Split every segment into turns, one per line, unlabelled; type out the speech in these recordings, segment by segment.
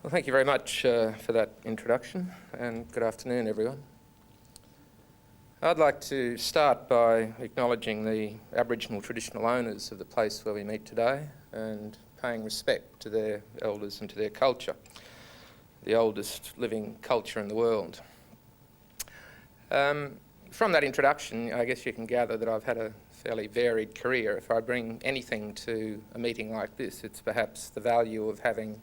Well, thank you very much for that introduction, and good afternoon, everyone. I'd like to start by acknowledging the Aboriginal traditional owners of the place where we meet today and paying respect to their elders and to their culture, the oldest living culture in the world. From that introduction, I guess you can gather that I've had a fairly varied career. If I bring anything to a meeting like this, it's perhaps the value of having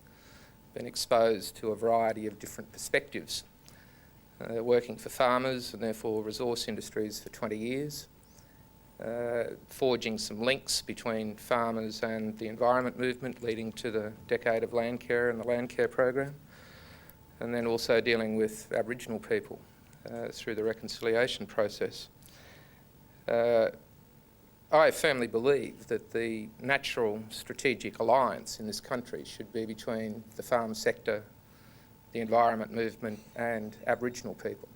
been exposed to a variety of different perspectives, working for farmers and therefore resource industries for 20 years, forging some links between farmers and the environment movement leading to the decade of land care and the land care program, and then also dealing with Aboriginal people through the reconciliation process. I firmly believe that the natural strategic alliance in this country should be between the farm sector, the environment movement and Aboriginal people,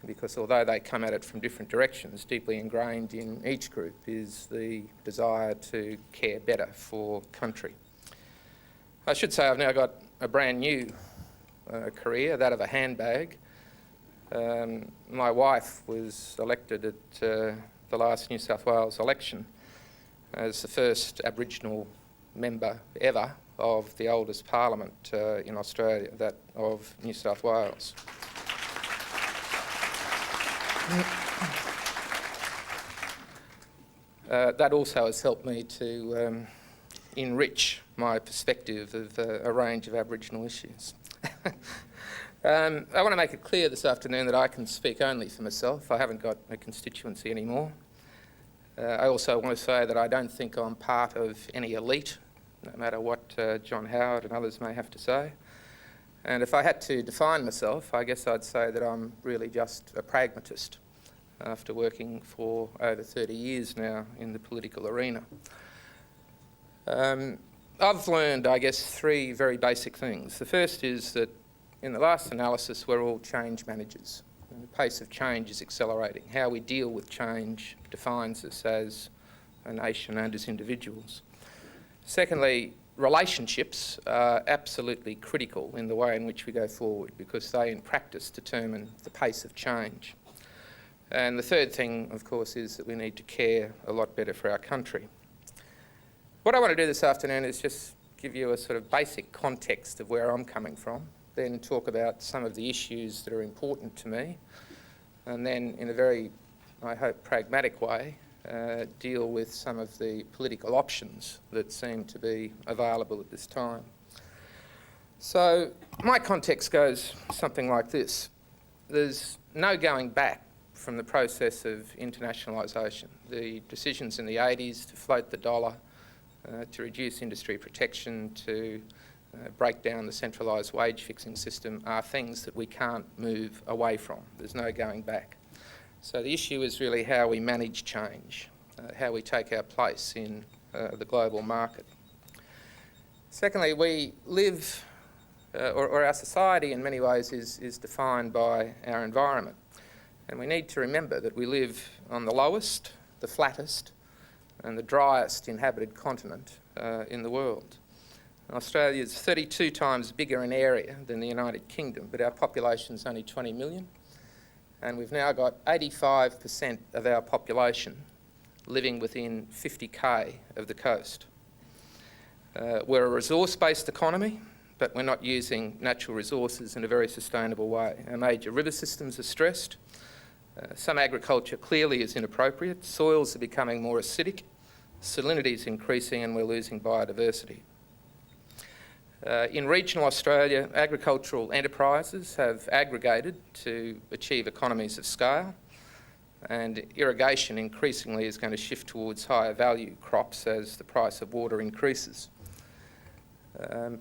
because although they come at it from different directions, deeply ingrained in each group is the desire to care better for country. I should say I've now got a brand new career, that of a handbag. My wife was elected at the last New South Wales election as the first Aboriginal member ever of the oldest parliament in Australia, that of New South Wales. That also has helped me to enrich my perspective of a range of Aboriginal issues. I want to make it clear this afternoon that I can speak only for myself. I haven't got a constituency anymore. I also want to say that I don't think I'm part of any elite, no matter what John Howard and others may have to say. And if I had to define myself, I guess I'd say that I'm really just a pragmatist after working for over 30 years now in the political arena. I've learned, I guess, three very basic things. The first is that in the last analysis, we're all change managers. And the pace of change is accelerating. How we deal with change defines us as a nation and as individuals. Secondly, relationships are absolutely critical in the way in which we go forward, because they in practice determine the pace of change. And the third thing, of course, is that we need to care a lot better for our country. What I want to do this afternoon is just give you a sort of basic context of where I'm coming from, then talk about some of the issues that are important to me, and then in a very, I hope, pragmatic way, deal with some of the political options that seem to be available at this time. So my context goes something like this. There's no going back from the process of internationalisation. The decisions in the 80s to float the dollar, to reduce industry protection, to break down the centralised wage fixing system are things that we can't move away from. There's no going back. So the issue is really how we manage change, how we take our place in the global market. Secondly, we live, or our society in many ways is defined by our environment. And we need to remember that we live on the lowest, the flattest and the driest inhabited continent in the world. Australia is 32 times bigger in area than the United Kingdom, but our population is only 20 million. And we've now got 85% of our population living within 50k of the coast. We're a resource-based economy, but we're not using natural resources in a very sustainable way. Our major river systems are stressed. Some agriculture clearly is inappropriate. Soils are becoming more acidic. Salinity is increasing and we're losing biodiversity. In regional Australia, agricultural enterprises have aggregated to achieve economies of scale, and irrigation increasingly is going to shift towards higher value crops as the price of water increases.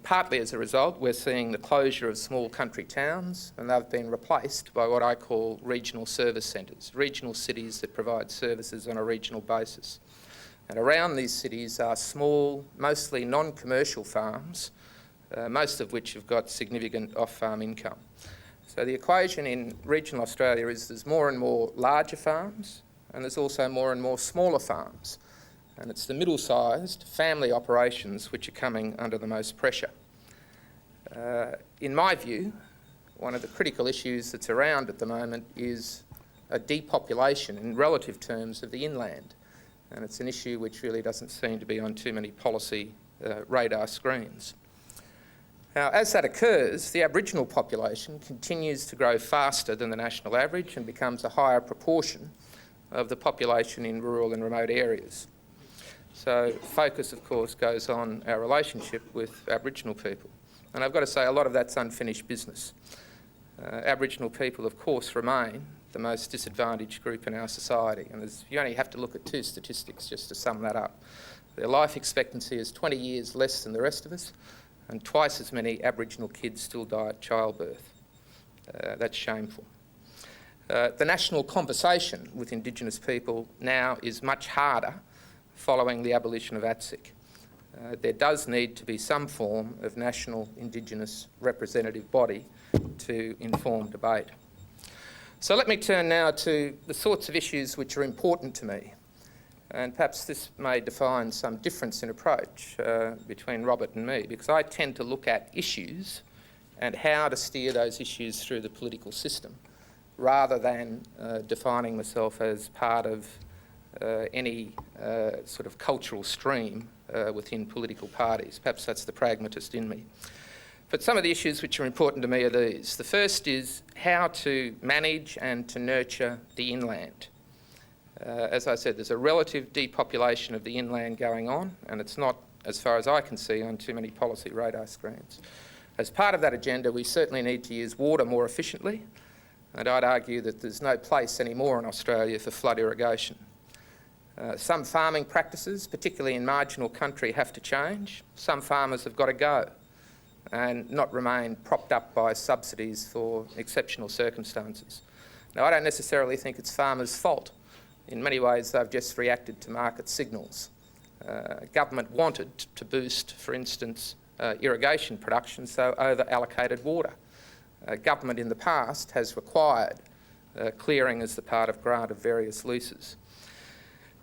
Partly as a result, we're seeing the closure of small country towns, and they've been replaced by what I call regional service centres, regional cities that provide services on a regional basis. And around these cities are small, mostly non-commercial farms, most of which have got significant off-farm income. So the equation in regional Australia is there's more and more larger farms, and there's also more and more smaller farms. And it's the middle-sized family operations which are coming under the most pressure. In my view, one of the critical issues that's around at the moment is a depopulation in relative terms of the inland. And it's an issue which really doesn't seem to be on too many policy radar screens. Now, as that occurs, the Aboriginal population continues to grow faster than the national average and becomes a higher proportion of the population in rural and remote areas. So focus, of course, goes on our relationship with Aboriginal people. And I've got to say, a lot of that's unfinished business. Aboriginal people, of course, remain the most disadvantaged group in our society. And you only have to look at two statistics just to sum that up. Their life expectancy is 20 years less than the rest of us, and twice as many Aboriginal kids still die at childbirth. That's shameful. The national conversation with Indigenous people now is much harder following the abolition of ATSIC. There does need to be some form of national Indigenous representative body to inform debate. So let me turn now to the sorts of issues which are important to me. And perhaps this may define some difference in approach between Robert and me, because I tend to look at issues and how to steer those issues through the political system, rather than defining myself as part of any sort of cultural stream within political parties. Perhaps that's the pragmatist in me. But some of the issues which are important to me are these. The first is how to manage and to nurture the inland. As I said, there's a relative depopulation of the inland going on, and it's not, as far as I can see, on too many policy radar screens. As part of that agenda, we certainly need to use water more efficiently, and I'd argue that there's no place anymore in Australia for flood irrigation. Some farming practices, particularly in marginal country, have to change. Some farmers have got to go and not remain propped up by subsidies for exceptional circumstances. Now, I don't necessarily think it's farmers' fault. In many ways, they've just reacted to market signals. Government wanted to boost, for instance, irrigation production, so over-allocated water. Government in the past has required clearing as the part of grant of various leases.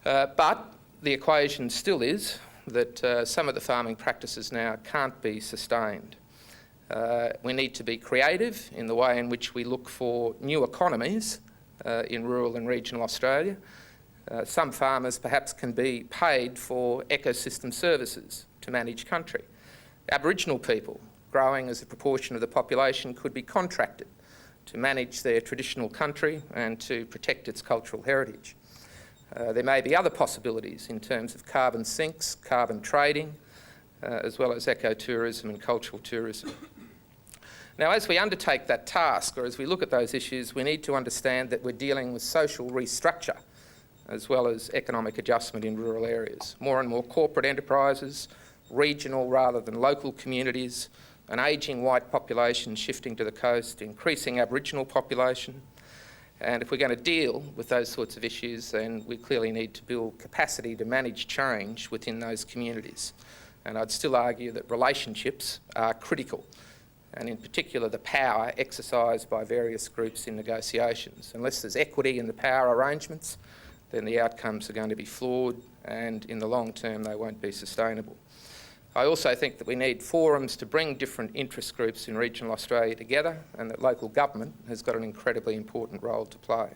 But the equation still is that some of the farming practices now can't be sustained. We need to be creative in the way in which we look for new economies in rural and regional Australia. Some farmers perhaps can be paid for ecosystem services to manage country. Aboriginal people, growing as a proportion of the population, could be contracted to manage their traditional country and to protect its cultural heritage. There may be other possibilities in terms of carbon sinks, carbon trading, as well as ecotourism and cultural tourism. Now, as we undertake that task, or as we look at those issues, we need to understand that we're dealing with social restructure as well as economic adjustment in rural areas. More and more corporate enterprises, regional rather than local communities, an ageing white population shifting to the coast, increasing Aboriginal population. And if we're going to deal with those sorts of issues, then we clearly need to build capacity to manage change within those communities. And I'd still argue that relationships are critical, and in particular the power exercised by various groups in negotiations. Unless there's equity in the power arrangements, then the outcomes are going to be flawed, and in the long term they won't be sustainable. I also think that we need forums to bring different interest groups in regional Australia together, and that local government has got an incredibly important role to play.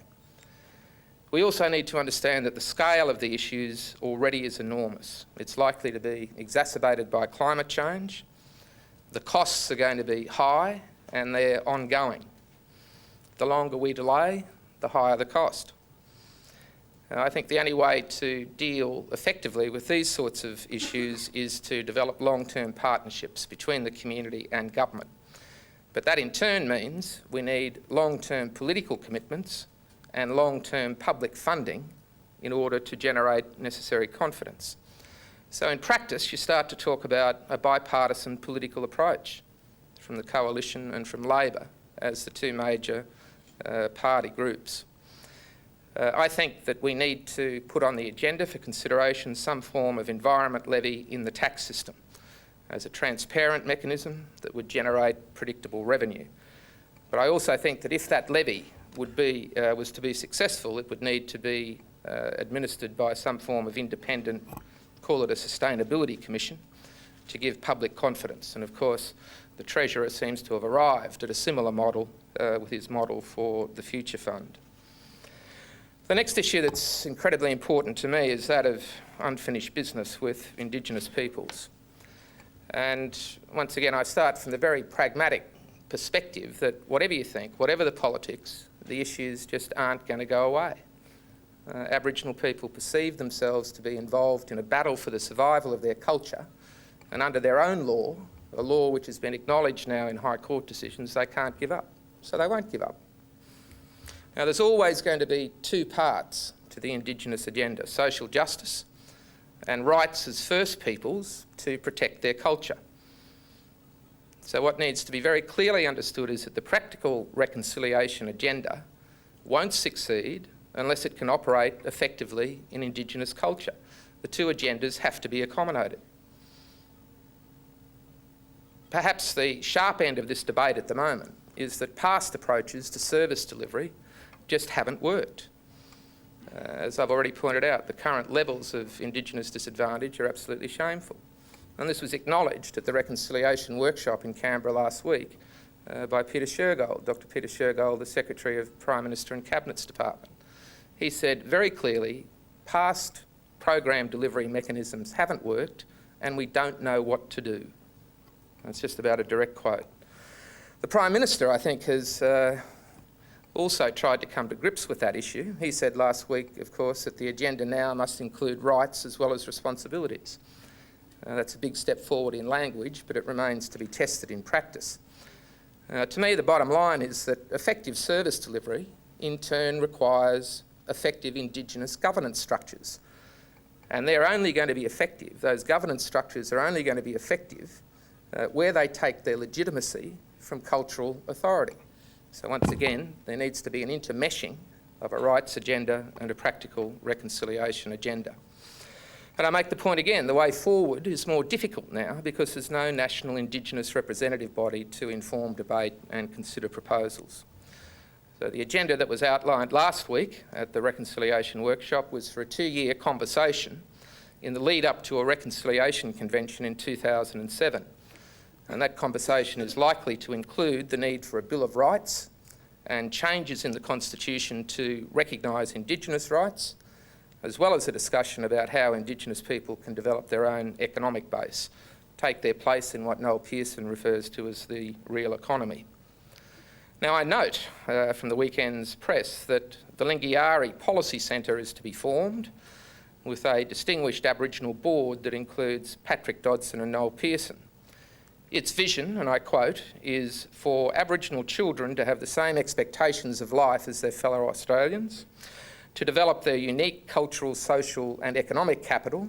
We also need to understand that the scale of the issues already is enormous. It's likely to be exacerbated by climate change. The costs are going to be high, and they're ongoing. The longer we delay, the higher the cost. I think the only way to deal effectively with these sorts of issues is to develop long-term partnerships between the community and government. But that in turn means we need long-term political commitments and long-term public funding in order to generate necessary confidence. So in practice, you start to talk about a bipartisan political approach from the Coalition and from Labor as the two major party groups. I think that we need to put on the agenda for consideration some form of environment levy in the tax system as a transparent mechanism that would generate predictable revenue. But I also think that if that levy was to be successful, it would need to be administered by some form of independent, call it a sustainability commission, to give public confidence. And of course, the Treasurer seems to have arrived at a similar model with his model for the Future Fund. The next issue that's incredibly important to me is that of unfinished business with Indigenous peoples. And once again, I start from the very pragmatic perspective that whatever you think, whatever the politics, the issues just aren't going to go away. Aboriginal people perceive themselves to be involved in a battle for the survival of their culture, and under their own law, a law which has been acknowledged now in High Court decisions, they can't give up. So they won't give up. Now, there's always going to be two parts to the Indigenous agenda: social justice and rights as First Peoples to protect their culture. So what needs to be very clearly understood is that the practical reconciliation agenda won't succeed unless it can operate effectively in Indigenous culture. The two agendas have to be accommodated. Perhaps the sharp end of this debate at the moment is that past approaches to service delivery just haven't worked. As I've already pointed out, the current levels of Indigenous disadvantage are absolutely shameful. And this was acknowledged at the Reconciliation Workshop in Canberra last week by Peter Shergold, Dr. Peter Shergold, the Secretary of Prime Minister and Cabinet's Department. He said very clearly, past program delivery mechanisms haven't worked and we don't know what to do. That's just about a direct quote. The Prime Minister, I think, has also tried to come to grips with that issue. He said last week, of course, that the agenda now must include rights as well as responsibilities. That's a big step forward in language, but it remains to be tested in practice. To me, the bottom line is that effective service delivery in turn requires effective Indigenous governance structures. And they're only going to be effective, those governance structures are only going to be effective where they take their legitimacy from cultural authority. So once again, there needs to be an intermeshing of a rights agenda and a practical reconciliation agenda. And I make the point again, the way forward is more difficult now because there's no national Indigenous representative body to inform debate and consider proposals. So the agenda that was outlined last week at the Reconciliation Workshop was for a 2-year conversation in the lead up to a reconciliation convention in 2007. And that conversation is likely to include the need for a Bill of Rights and changes in the Constitution to recognise Indigenous rights, as well as a discussion about how Indigenous people can develop their own economic base, take their place in what Noel Pearson refers to as the real economy. Now, I note from the weekend's press that the Lingiari Policy Centre is to be formed with a distinguished Aboriginal board that includes Patrick Dodson and Noel Pearson. Its vision, and I quote, is for Aboriginal children to have the same expectations of life as their fellow Australians, to develop their unique cultural, social and economic capital,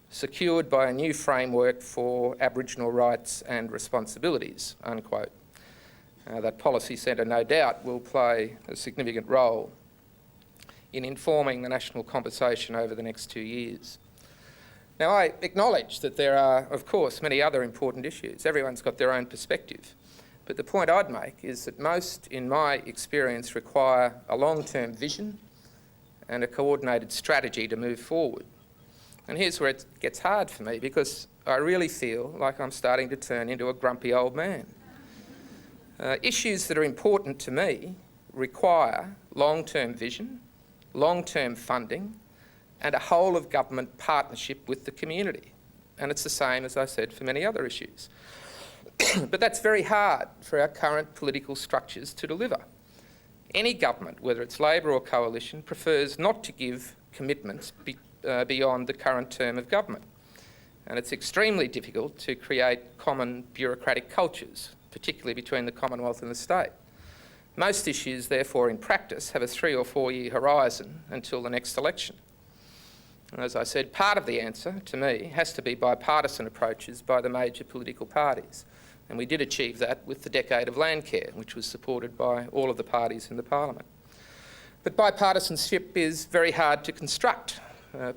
secured by a new framework for Aboriginal rights and responsibilities, unquote. That policy centre, no doubt, will play a significant role in informing the national conversation over the next 2 years. Now, I acknowledge that there are, of course, many other important issues. Everyone's got their own perspective. But the point I'd make is that most, in my experience, require a long-term vision and a coordinated strategy to move forward. And here's where it gets hard for me, because I really feel like I'm starting to turn into a grumpy old man. Issues that are important to me require long-term vision, long-term funding, and a whole-of-government partnership with the community. And it's the same, as I said, for many other issues. But that's very hard for our current political structures to deliver. Any government, whether it's Labor or coalition, prefers not to give commitments beyond the current term of government. And it's extremely difficult to create common bureaucratic cultures, particularly between the Commonwealth and the state. Most issues, therefore, in practice, have a 3 or 4 year horizon until the next election. And as I said, part of the answer, to me, has to be bipartisan approaches by the major political parties. And we did achieve that with the Decade of Landcare, which was supported by all of the parties in the Parliament. But bipartisanship is very hard to construct.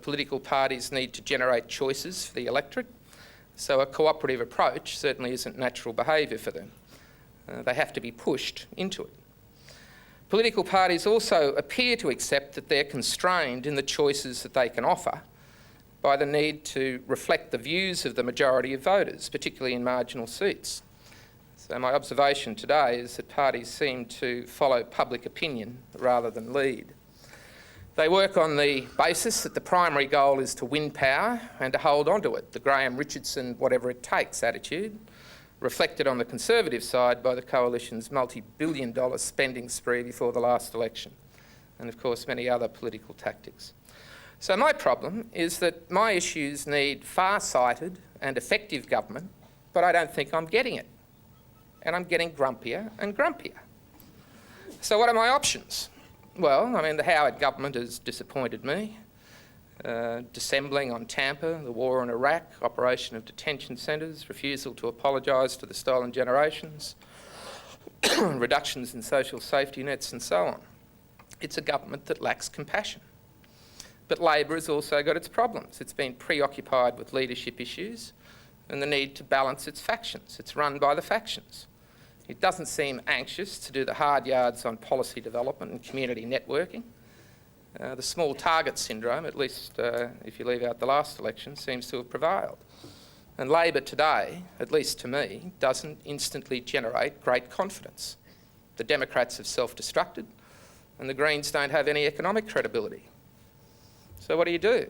Political parties need to generate choices for the electorate, so a cooperative approach certainly isn't natural behaviour for them. They have to be pushed into it. Political parties also appear to accept that they're constrained in the choices that they can offer by the need to reflect the views of the majority of voters, particularly in marginal seats. So my observation today is that parties seem to follow public opinion rather than lead. They work on the basis that the primary goal is to win power and to hold on to it, the Graham Richardson whatever it takes attitude, reflected on the Conservative side by the Coalition's multi-billion-dollar spending spree before the last election, and of course many other political tactics. So my problem is that my issues need far-sighted and effective government, but I don't think I'm getting it. And I'm getting grumpier and grumpier. So what are my options? Well, I mean, the Howard government has disappointed me. Dissembling on Tampa, the war in Iraq, operation of detention centres, refusal to apologise to the stolen generations, reductions in social safety nets and so on. It's a government that lacks compassion. But Labor has also got its problems. It's been preoccupied with leadership issues and the need to balance its factions. It's run by the factions. It doesn't seem anxious to do the hard yards on policy development and community networking. The small target syndrome, at least if you leave out the last election, seems to have prevailed. And Labor today, at least to me, doesn't instantly generate great confidence. The Democrats have self-destructed and the Greens don't have any economic credibility. So what do? Do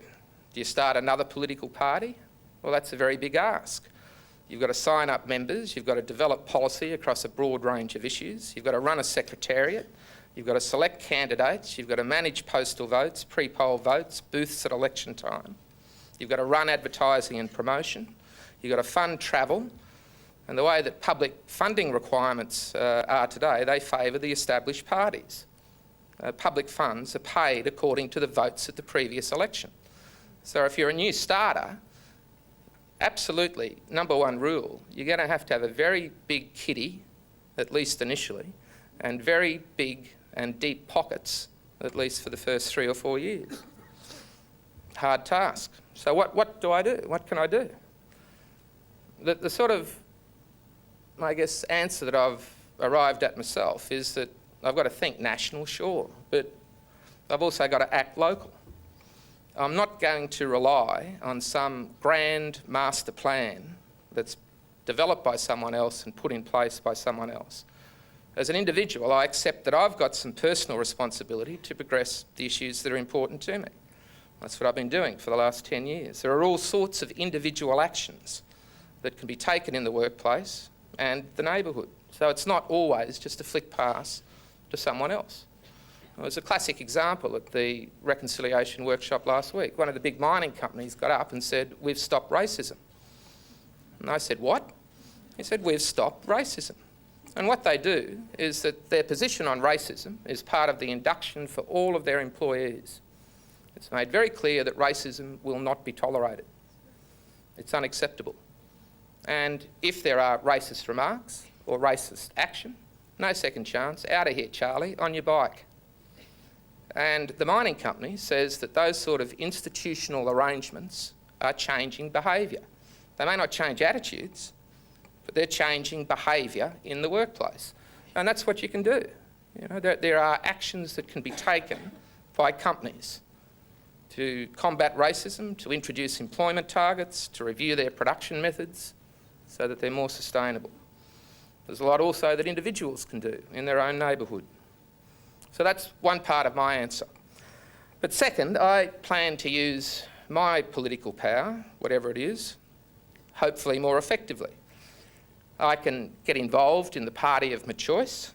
you start another political party? Well, that's a very big ask. You've got to sign up members, you've got to develop policy across a broad range of issues, you've got to run a secretariat, you've got to select candidates, you've got to manage postal votes, pre-poll votes, booths at election time, you've got to run advertising and promotion, you've got to fund travel, and the way that public funding requirements are today, they favour the established parties. Public funds are paid according to the votes at the previous election. So if you're a new starter, absolutely, number one rule, you're going to have a very big kitty, at least initially, and very big and deep pockets, at least for the first 3 or 4 years. Hard task. So what do I do? What can I do? The sort of, I guess, answer that I've arrived at myself is that I've got to think national, sure, but I've also got to act local. I'm not going to rely on some grand master plan that's developed by someone else and put in place by someone else. As an individual, I accept that I've got some personal responsibility to progress the issues that are important to me. That's what I've been doing for the last 10 years. There are all sorts of individual actions that can be taken in the workplace and the neighbourhood. So it's not always just a flick pass to someone else. It was a classic example at the reconciliation workshop last week. One of the big mining companies got up and said, "We've stopped racism." And I said, "What?" He said, "We've stopped racism." And what they do is that their position on racism is part of the induction for all of their employees. It's made very clear that racism will not be tolerated. It's unacceptable. And if there are racist remarks or racist action, no second chance, out of here, Charlie, on your bike. And the mining company says that those sort of institutional arrangements are changing behaviour. They may not change attitudes, but they're changing behaviour in the workplace. And that's what you can do. You know, there are actions that can be taken by companies to combat racism, to introduce employment targets, to review their production methods so that they're more sustainable. There's a lot also that individuals can do in their own neighbourhood. So that's one part of my answer. But second, I plan to use my political power, whatever it is, hopefully more effectively. I can get involved in the party of my choice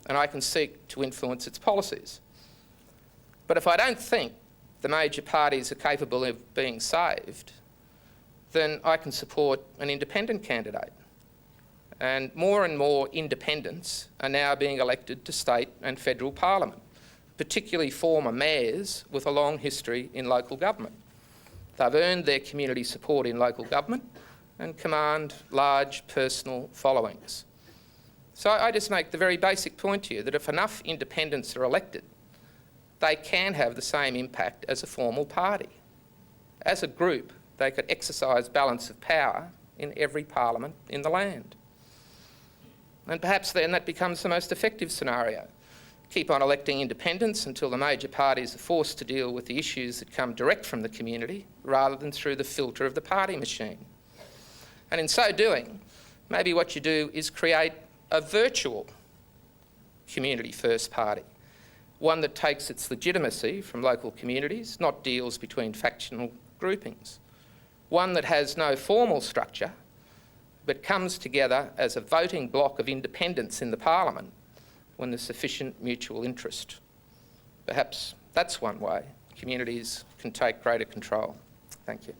and I can seek to influence its policies. But if I don't think the major parties are capable of being saved, then I can support an independent candidate. And more independents are now being elected to state and federal parliament, particularly former mayors with a long history in local government. They've earned their community support in local government and command large personal followings. So I just make the very basic point to you that if enough independents are elected, they can have the same impact as a formal party. As a group, they could exercise balance of power in every parliament in the land. And perhaps then that becomes the most effective scenario. keep on electing independents until the major parties are forced to deal with the issues that come direct from the community rather than through the filter of the party machine. And in so doing, maybe what you do is create a virtual community first party, one that takes its legitimacy from local communities, not deals between factional groupings, one that has no formal structure but comes together as a voting bloc of independents in the parliament when there's sufficient mutual interest. Perhaps that's one way communities can take greater control. Thank you.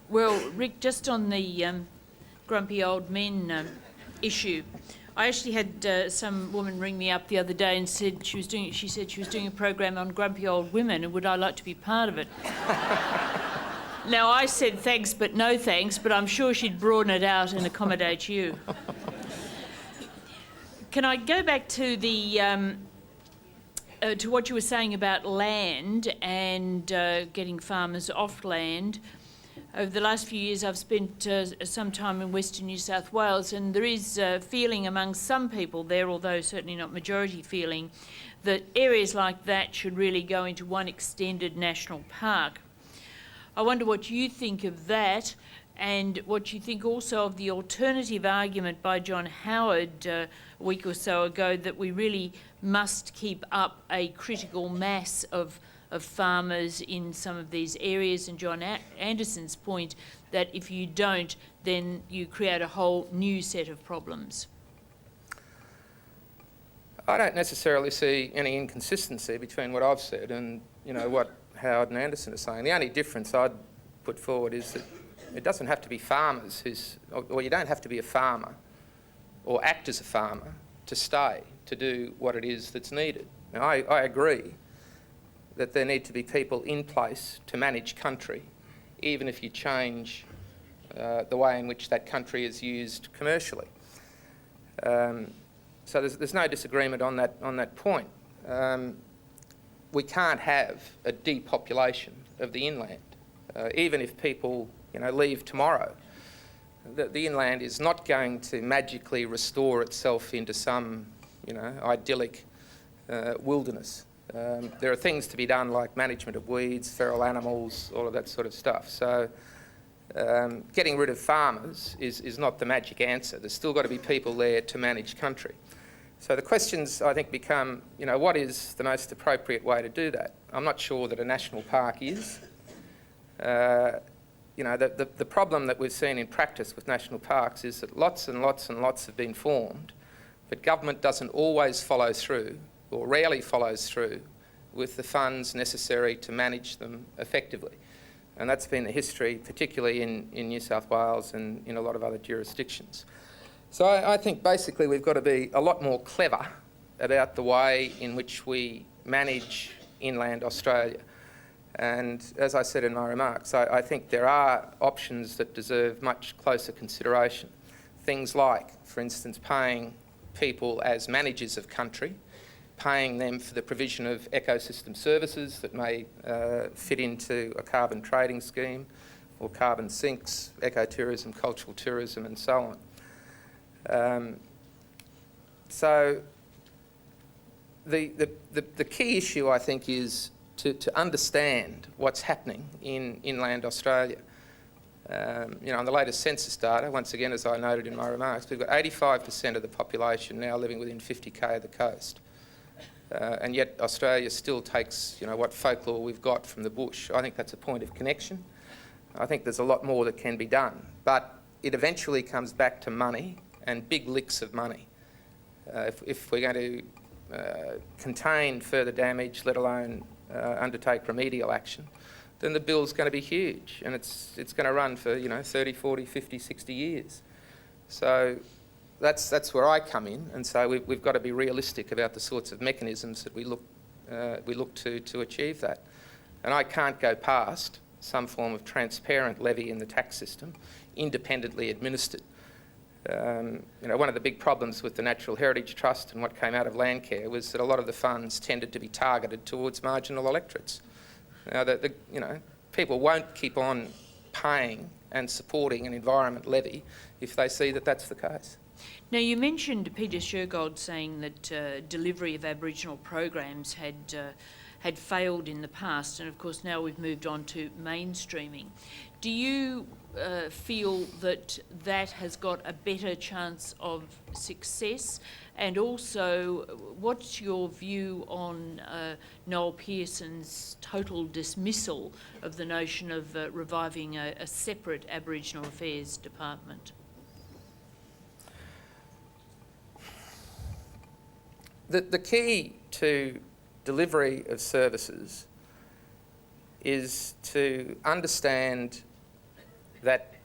Well, Rick, just on the grumpy old men issue, I actually had some woman ring me up the other day and said she said she was doing a program on grumpy old women and would I like to be part of it. Now, I said thanks but no thanks, but I'm sure she'd broaden it out and accommodate you. Can I go back to the to what you were saying about land and getting farmers off land? Over the last few years, I've spent some time in Western New South Wales, and there is feeling among some people there, although certainly not majority feeling, that areas like that should really go into one extended national park. I wonder what you think of that, and what you think also of the alternative argument by John Howard a week or so ago that we really must keep up a critical mass of farmers in some of these areas, and John Anderson's point that if you don't, then you create a whole new set of problems.
I don't necessarily see any inconsistency between what I've said and what Howard and Anderson are saying. The only difference I'd put forward is that it doesn't have to be farmers or you don't have to be a farmer or act as a farmer to stay to do what it is that's needed. Now, I agree that there need to be people in place to manage country, even if you change the way in which that country is used commercially. So there's no disagreement on that point. We can't have a depopulation of the inland, even if people leave tomorrow. The inland is not going to magically restore itself into some idyllic wilderness. There are things to be done like management of weeds, feral animals, all of that sort of stuff. So getting rid of farmers is not the magic answer. There's still got to be people there to manage country. So the questions, I think, become, what is the most appropriate way to do that? I'm not sure that a national park is. The problem that we've seen in practice with national parks is that lots and lots and lots have been formed, but government doesn't always follow through, or rarely follows through, with the funds necessary to manage them effectively. And that's been the history, particularly in New South Wales and in a lot of other jurisdictions. So I think basically we've got to be a lot more clever about the way in which we manage inland Australia. And as I said in my remarks, I think there are options that deserve much closer consideration. Things like, for instance, paying people as managers of country, paying them for the provision of ecosystem services that may fit into a carbon trading scheme or carbon sinks, ecotourism, cultural tourism and so on. So the key issue, I think, is to understand what's happening in inland Australia. On the latest census data, once again, as I noted in my remarks, we've got 85% of the population now living within 50k of the coast. And yet Australia still takes, what folklore we've got from the bush. I think that's a point of connection. I think there's a lot more that can be done. But it eventually comes back to money and big licks of money. If we're going to contain further damage, let alone undertake remedial action, then the bill's going to be huge, and it's going to run for 30, 40, 50, 60 years. So that's where I come in, and so we've got to be realistic about the sorts of mechanisms that we look to achieve that. And I can't go past some form of transparent levy in the tax system, independently administered. One of the big problems with the Natural Heritage Trust and what came out of Landcare was that a lot of the funds tended to be targeted towards marginal electorates. Now, people won't keep on paying and supporting an environment levy if they see that that's the case.
Now, you mentioned Peter Shergold saying that delivery of Aboriginal programs had failed in the past, and of course now we've moved on to mainstreaming. Do you feel that that has got a better chance of success? And also, what's your view on Noel Pearson's total dismissal of the notion of reviving a separate Aboriginal Affairs department?
The key to delivery of services is to understand that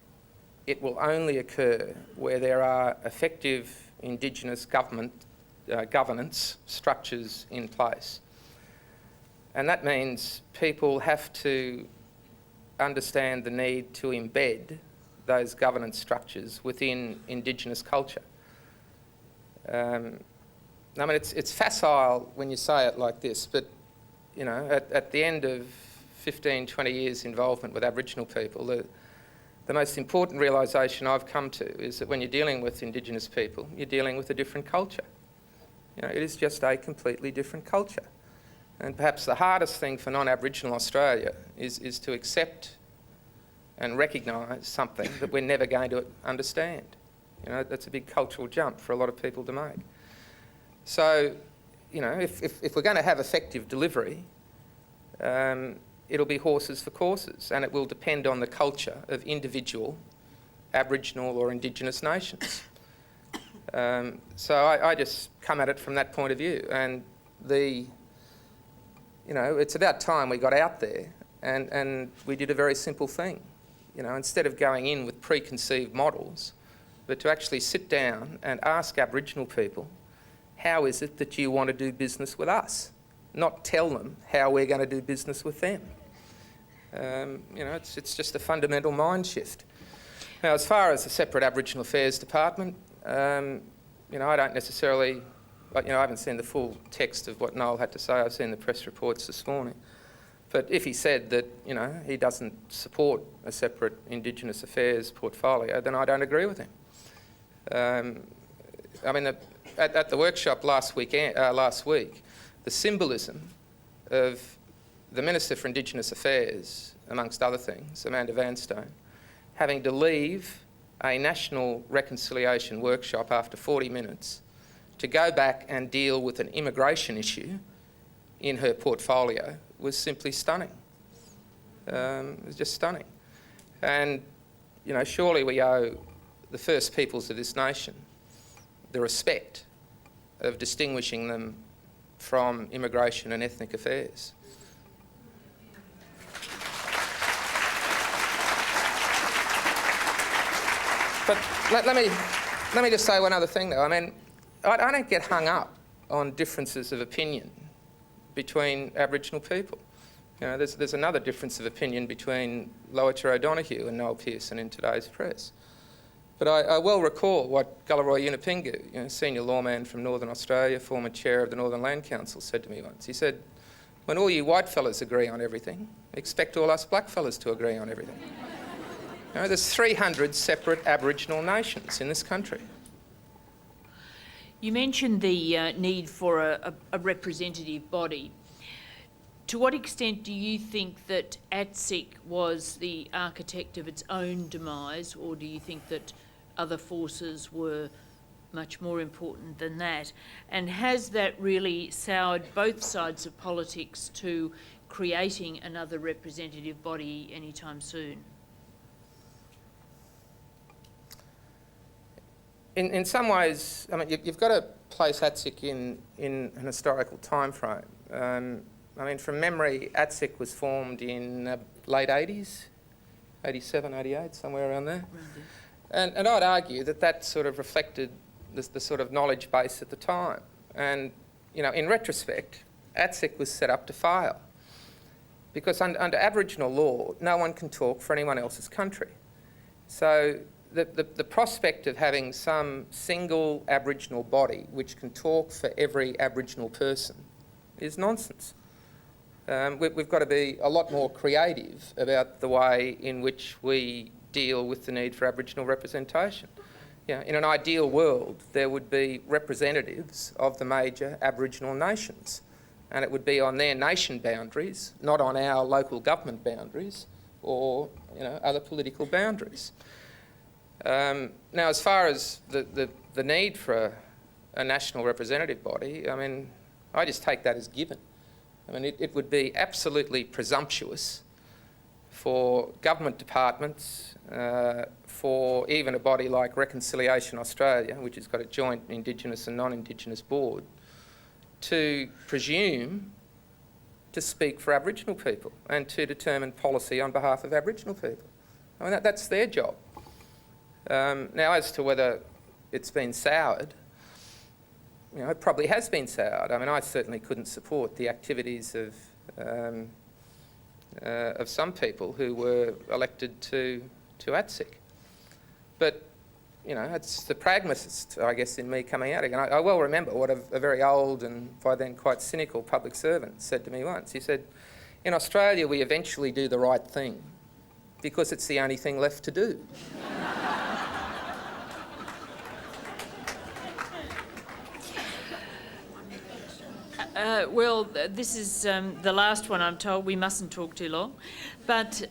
it will only occur where there are effective Indigenous governance structures in place. And that means people have to understand the need to embed those governance structures within Indigenous culture. I mean, it's facile when you say it like this, but, you know, at the end of 15, 20 years involvement with Aboriginal people, the most important realisation I've come to is that when you're dealing with Indigenous people, you're dealing with a different culture. You know, it is just a completely different culture. And perhaps the hardest thing for non-Aboriginal Australia is to accept and recognise something that we're never going to understand. You know, that's a big cultural jump for a lot of people to make. So, you know, if we're going to have effective delivery, it'll be horses for courses, and it will depend on the culture of individual Aboriginal or Indigenous nations. So I just come at it from that point of view, and you know, it's about time we got out there and we did a very simple thing. You know, instead of going in with preconceived models, but to actually sit down and ask Aboriginal people, how is it that you want to do business with us? Not tell them how we're going to do business with them. You know, it's just a fundamental mind shift. Now, as far as a separate Aboriginal Affairs department, you know, I don't necessarily, you know, I haven't seen the full text of what Noel had to say. I've seen the press reports this morning. But if he said that, you know, he doesn't support a separate Indigenous Affairs portfolio, then I don't agree with him. I mean, at the workshop last week, the symbolism of the Minister for Indigenous Affairs, amongst other things, Amanda Vanstone, having to leave a national reconciliation workshop after 40 minutes to go back and deal with an immigration issue in her portfolio was simply stunning. It was just stunning. And, you know, surely we owe the First Peoples of this nation the respect of distinguishing them from immigration and ethnic affairs. But let me just say one other thing, though. I mean, I don't get hung up on differences of opinion between Aboriginal people. You know, there's another difference of opinion between Lowitja O'Donoghue and Noel Pearson in today's press. But I well recall what Galarrwuy Yunupingu, you know, senior lawman from Northern Australia, former chair of the Northern Land Council, said to me once. He said, when all you white fellas agree on everything, expect all us black fellas to agree on everything. You know, there's 300 separate Aboriginal nations in this country.
You mentioned the need for a representative body. To what extent do you think that ATSIC was the architect of its own demise, or do you think that other forces were much more important than that? And has that really soured both sides of politics to creating another representative body anytime soon?
In some ways, I mean, you've got to place ATSIC in an historical time frame. I mean, from memory, ATSIC was formed in late 80s, 87, 88, somewhere around there. And I'd argue that sort of reflected the sort of knowledge base at the time. And, you know, in retrospect, ATSIC was set up to fail. Because under Aboriginal law, no one can talk for anyone else's country. So the prospect of having some single Aboriginal body which can talk for every Aboriginal person is nonsense. We've got to be a lot more creative about the way in which we deal with the need for Aboriginal representation. You know, in an ideal world, there would be representatives of the major Aboriginal nations, and it would be on their nation boundaries, not on our local government boundaries or, you know, other political boundaries. Now, as far as the need for a national representative body, I mean, I just take that as given. I mean, it would be absolutely presumptuous for government departments, for even a body like Reconciliation Australia, which has got a joint Indigenous and non-Indigenous board, to presume to speak for Aboriginal people and to determine policy on behalf of Aboriginal people. I mean, that's their job. Now, as to whether it's been soured, you know, it probably has been soured. I mean, I certainly couldn't support the activities of some people who were elected to ATSIC. But, you know, it's the pragmatist, I guess, in me coming out again. I well remember what a very old and by then quite cynical public servant said to me once. He said, in Australia we eventually do the right thing because it's the only thing left to do.
Well, this is the last one, I'm told. We mustn't talk too long. But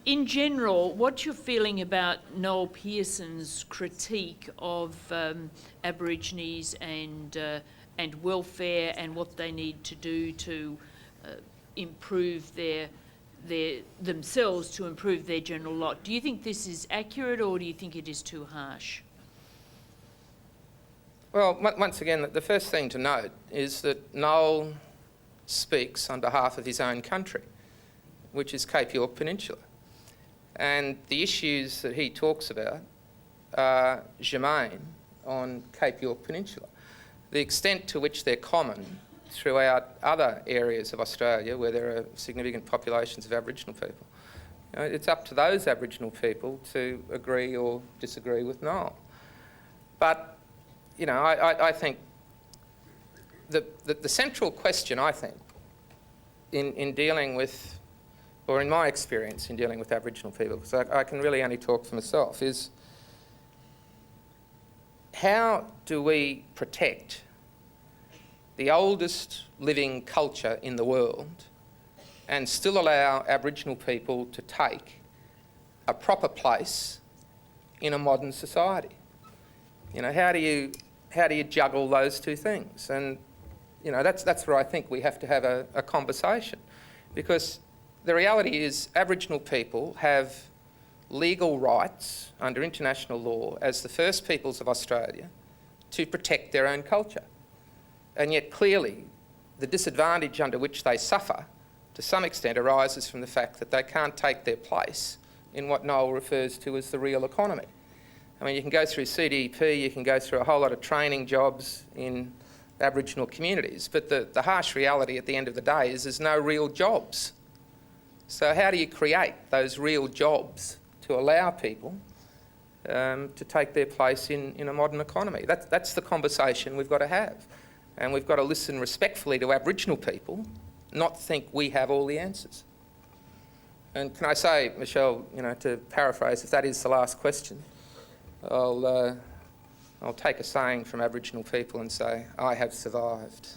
in general, what's your feeling about Noel Pearson's critique of Aborigines and welfare and what they need to do to improve themselves, to improve their general lot? Do you think this is accurate, or do you think it is too harsh?
Well, once again, the first thing to note is that Noel speaks on behalf of his own country, which is Cape York Peninsula. And the issues that he talks about are germane on Cape York Peninsula. The extent to which they're common throughout other areas of Australia where there are significant populations of Aboriginal people, you know, it's up to those Aboriginal people to agree or disagree with Noel. But you know, I think the central question, I think, in dealing with, or in my experience in dealing with Aboriginal people, because I can really only talk for myself, is how do we protect the oldest living culture in the world and still allow Aboriginal people to take a proper place in a modern society? You know, how do you juggle those two things? And, you know, that's where I think we have to have a conversation, because the reality is Aboriginal people have legal rights under international law as the first peoples of Australia to protect their own culture. And yet clearly the disadvantage under which they suffer to some extent arises from the fact that they can't take their place in what Noel refers to as the real economy. I mean, you can go through CDP, you can go through a whole lot of training jobs in Aboriginal communities, but the harsh reality at the end of the day is there's no real jobs. So how do you create those real jobs to allow people to take their place in a modern economy? That's the conversation we've got to have. And we've got to listen respectfully to Aboriginal people, not think we have all the answers. And can I say, Michelle, you know, to paraphrase, if that is the last question, I'll take a saying from Aboriginal people and say, I have survived.